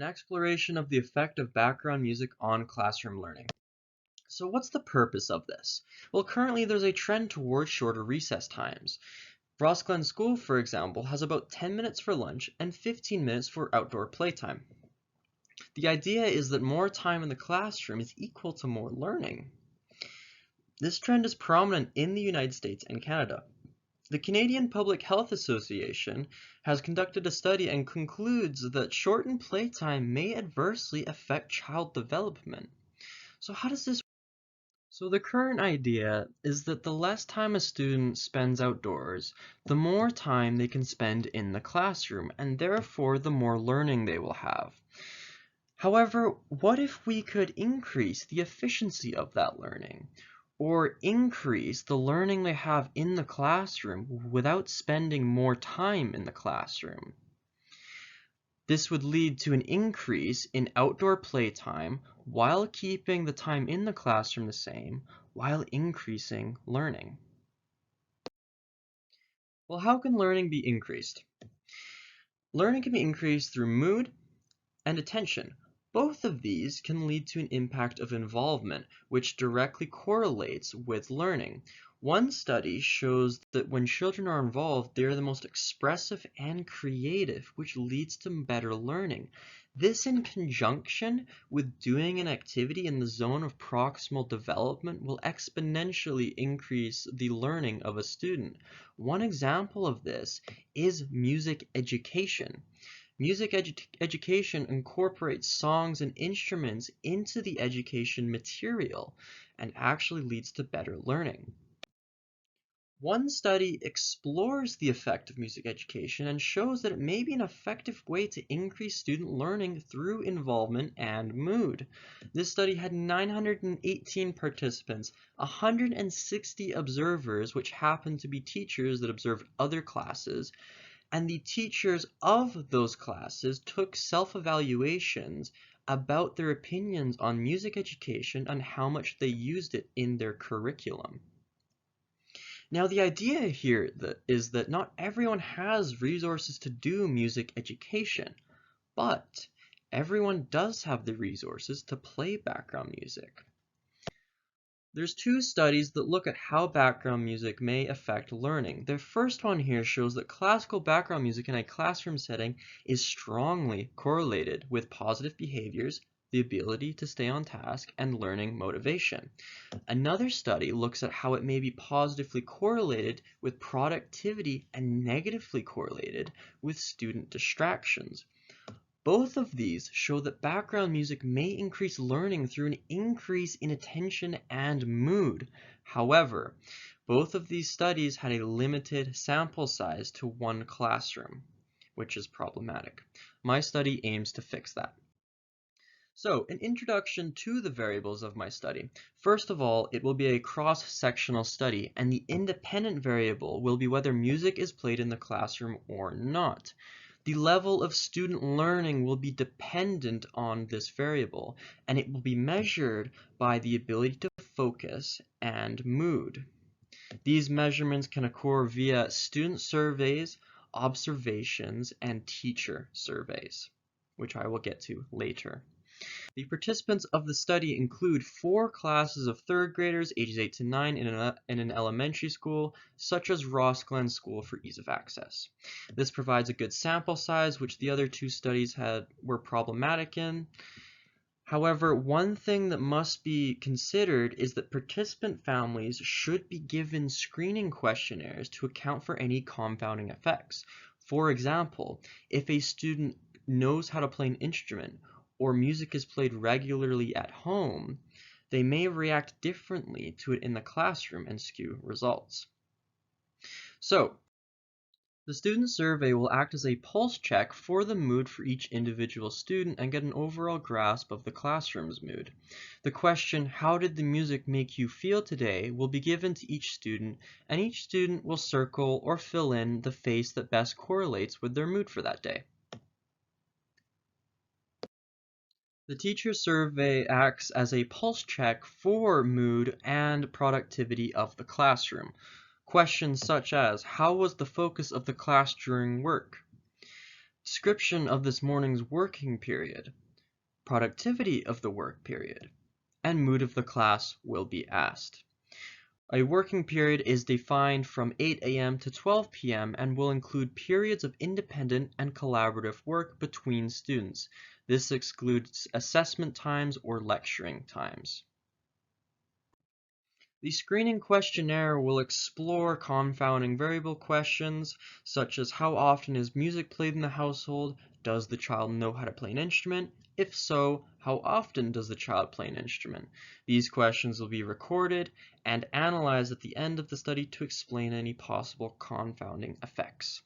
an exploration of the effect of background music on classroom learning. So what's the purpose of this? Well, currently there's a trend towards shorter recess times. Ross Glen School, for example, has about 10 minutes for lunch and 15 minutes for outdoor playtime. The idea is that more time in the classroom is equal to more learning. This trend is prominent in the United States and Canada. The Canadian Public Health Association has conducted a study and concludes that shortened playtime may adversely affect child development. So how does this work? So the current idea is that the less time a student spends outdoors, the more time they can spend in the classroom, and therefore the more learning they will have. However, what if we could increase the efficiency of that learning, or increase the learning they have in the classroom without spending more time in the classroom? This would lead to an increase in outdoor playtime while keeping the time in the classroom the same, while increasing learning. Well, how can learning be increased? Learning can be increased through mood and attention. Both of these can lead to an impact of involvement, which directly correlates with learning. One study shows that when children are involved, they are the most expressive and creative, which leads to better learning. This, in conjunction with doing an activity in the zone of proximal development, will exponentially increase the learning of a student. One example of this is music education. Music education incorporates songs and instruments into the education material and actually leads to better learning. One study explores the effect of music education and shows that it may be an effective way to increase student learning through involvement and mood. This study had 918 participants, 160 observers, which happened to be teachers that observed other classes, and the teachers of those classes took self-evaluations about their opinions on music education and how much they used it in their curriculum. Now, the idea here is that not everyone has resources to do music education, but everyone does have the resources to play background music. There's two studies that look at how background music may affect learning. The first one here shows that classical background music in a classroom setting is strongly correlated with positive behaviors, the ability to stay on task, and learning motivation. Another study looks at how it may be positively correlated with productivity and negatively correlated with student distractions. Both of these show that background music may increase learning through an increase in attention and mood. However, both of these studies had a limited sample size to one classroom, which is problematic. My study aims to fix that. So, an introduction to the variables of my study. First of all, it will be a cross-sectional study, and the independent variable will be whether music is played in the classroom or not. The level of student learning will be dependent on this variable, and it will be measured by the ability to focus and mood. These measurements can occur via student surveys, observations, and teacher surveys, which I will get to later. The participants of the study include 4 classes of 3rd graders ages 8 to 9 in an elementary school, such as Ross Glen School for ease of access. This provides a good sample size, which the other 2 studies were problematic in. However, one thing that must be considered is that participant families should be given screening questionnaires to account for any confounding effects. For example, if a student knows how to play an instrument, or music is played regularly at home, they may react differently to it in the classroom and skew results. So, the student survey will act as a pulse check for the mood for each individual student and get an overall grasp of the classroom's mood. The question, "How did the music make you feel today?" will be given to each student, and each student will circle or fill in the face that best correlates with their mood for that day. The teacher survey acts as a pulse check for mood and productivity of the classroom. Questions such as, how was the focus of the class during work? description of this morning's working period, productivity of the work period, and mood of the class will be asked. A working period is defined from 8 a.m. to 12 p.m. and will include periods of independent and collaborative work between students. This excludes assessment times or lecturing times. The screening questionnaire will explore confounding variable questions such as how often is music played in the household, does the child know how to play an instrument, if so, how often does the child play an instrument. These questions will be recorded and analyzed at the end of the study to explain any possible confounding effects.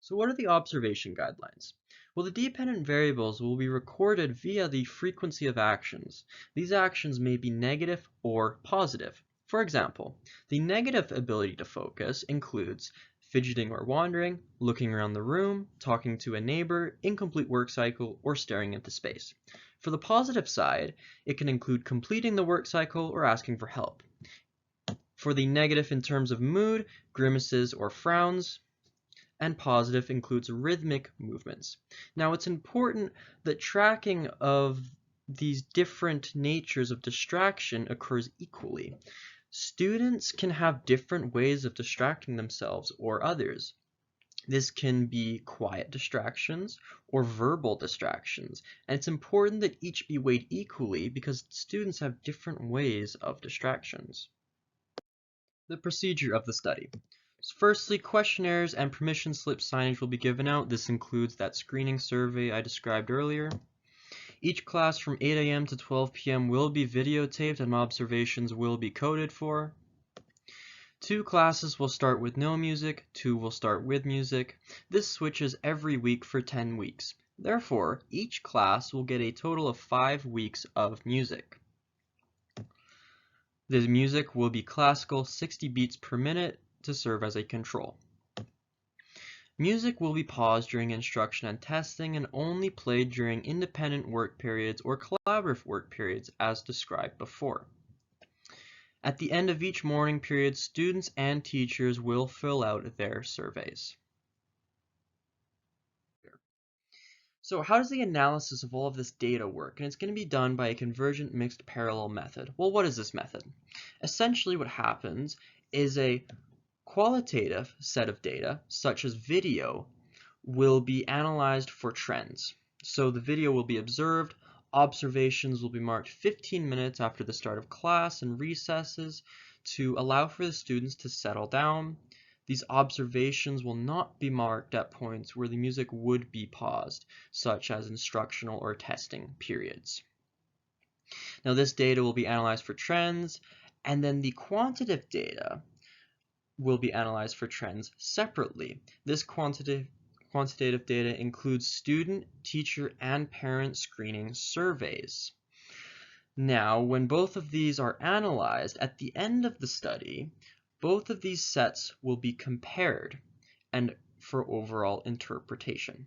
So what are the observation guidelines? Well, the dependent variables will be recorded via the frequency of actions. These actions may be negative or positive. For example, the negative ability to focus includes fidgeting or wandering, looking around the room, talking to a neighbor, incomplete work cycle, or staring into space. For the positive side, it can include completing the work cycle or asking for help. For the negative in terms of mood, grimaces or frowns, and positive includes rhythmic movements. Now, it's important that tracking of these different natures of distraction occurs equally. Students can have different ways of distracting themselves or others. This can be quiet distractions or verbal distractions, and it's important that each be weighed equally because students have different ways of distractions. The procedure of the study. Firstly, questionnaires and permission slip signage will be given out. This includes that screening survey I described earlier. Each class from 8 a.m. to 12 p.m. will be videotaped and observations will be coded for. 2 classes will start with no music, 2 will start with music. This switches every week for 10 weeks. Therefore, each class will get a total of 5 weeks of music. The music will be classical 60 beats per minute to serve as a control. Music will be paused during instruction and testing and only played during independent work periods or collaborative work periods as described before. At the end of each morning period, students and teachers will fill out their surveys. So how does the analysis of all of this data work? And it's going to be done by a convergent mixed parallel method. Well, what is this method? Essentially what happens is a qualitative set of data, such as video, will be analyzed for trends. So the video will be observed, observations will be marked 15 minutes after the start of class and recesses to allow for the students to settle down. These observations will not be marked at points where the music would be paused, such as instructional or testing periods. Now this data will be analyzed for trends, and then the quantitative data will be analyzed for trends separately. This quantitative data includes student, teacher, and parent screening surveys. Now, when both of these are analyzed, at the end of the study, both of these sets will be compared and for overall interpretation.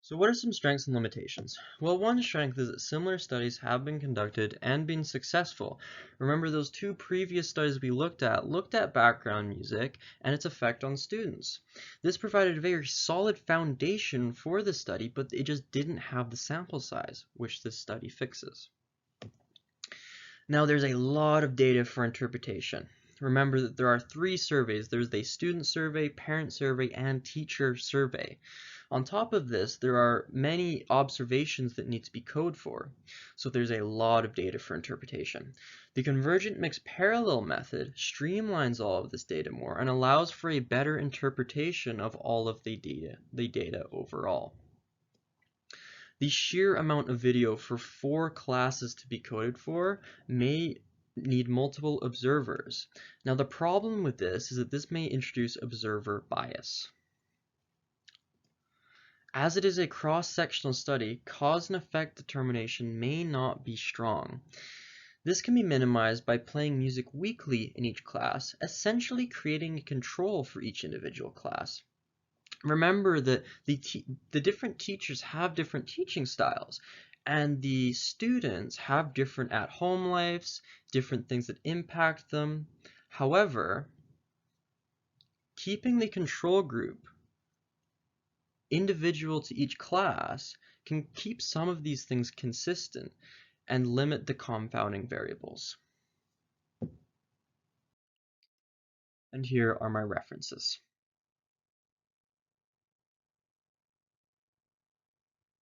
So what are some strengths and limitations? Well, one strength is that similar studies have been conducted and been successful. Remember, those 2 previous studies we looked at background music and its effect on students. This provided a very solid foundation for the study, but it just didn't have the sample size, which this study fixes. Now, there's a lot of data for interpretation. Remember that there are 3 surveys. There's the student survey, parent survey, and teacher survey. On top of this, there are many observations that need to be coded for, so there's a lot of data for interpretation. The convergent mixed parallel method streamlines all of this data more and allows for a better interpretation of all of the data overall. The sheer amount of video for 4 classes to be coded for may need multiple observers. Now the problem with this is that this may introduce observer bias. As it is a cross-sectional study, cause and effect determination may not be strong. This can be minimized by playing music weekly in each class, essentially creating a control for each individual class. Remember that the different teachers have different teaching styles, and the students have different at-home lives, different things that impact them. However, keeping the control group individual to each class, can keep some of these things consistent and limit the confounding variables. And here are my references.